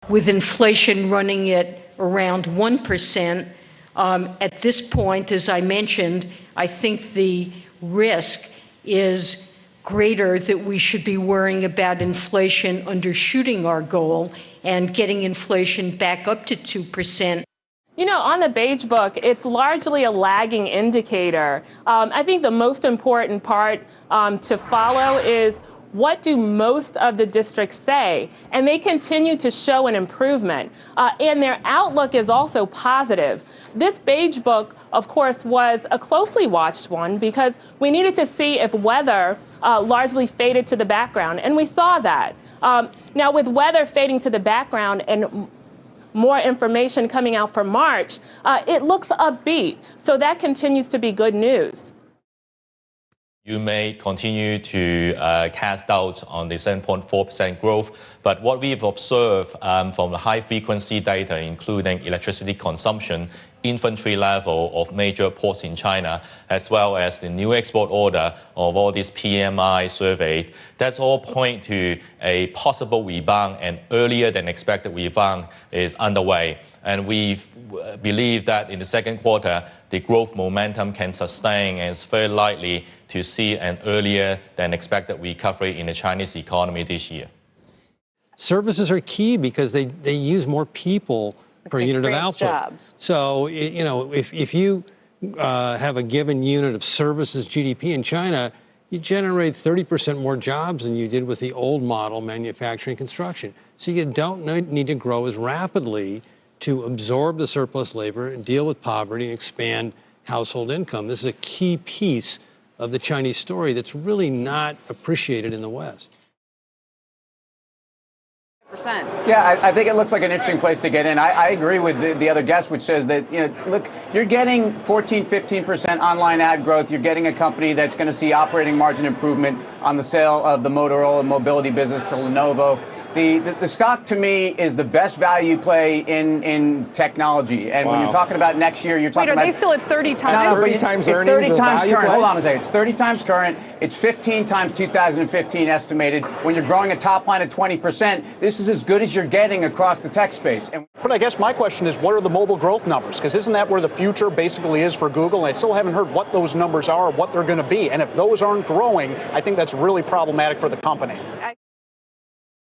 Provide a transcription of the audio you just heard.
With inflation running at around 1%, at this point, as I mentioned, I think the risk is greater that we should be worrying about inflation undershooting our goal and getting inflation back up to 2%. You know, on the Beige Book, it's largely a lagging indicator. I think the most important part to follow is what do most of the districts say? And they continue to show an improvement. And their outlook is also positive. This Beige Book, of course, was a closely watched one because we needed to see if weather largely faded to the background. And we saw that. Now, with weather fading to the background and more information coming out for March, it looks upbeat. So that continues to be good news. You may continue to cast doubt on the 7.4% growth, but what we've observed from the high-frequency data, including electricity consumption, inventory level of major ports in China, as well as the new export order of all these PMI surveyed, that's all point to a possible rebound, and earlier than expected rebound is underway. And we believe that in the second quarter, the growth momentum can sustain, and it's very likely to see an earlier than expected recovery in the Chinese economy this year. Services are key because they use more people per unit of output. Jobs. So, you know, if you have a given unit of services GDP in China, you generate 30% more jobs than you did with the old model, manufacturing construction. So you don't need to grow as rapidly to absorb the surplus labor and deal with poverty and expand household income. This is a key piece of the Chinese story that's really not appreciated in the West. Yeah, I think it looks like an interesting place to get in. I agree with the other guest, which says that, you know, look, you're getting 15% online ad growth. You're getting a company that's going to see operating margin improvement on the sale of the Motorola mobility business to Lenovo. The stock, to me, is the best value play in technology. And when you're talking about next year, you're talking about... Wait, are they still at 30 times? No, 30 times earnings. It's 30 times current. Hold on a second. It's 30 times current. It's 15 times 2015 estimated. When you're growing a top line at 20%, this is as good as you're getting across the tech space. But I guess my question is, what are the mobile growth numbers? Because isn't that where the future basically is for Google? And I still haven't heard what those numbers are or what they're going to be. And if those aren't growing, I think that's really problematic for the company.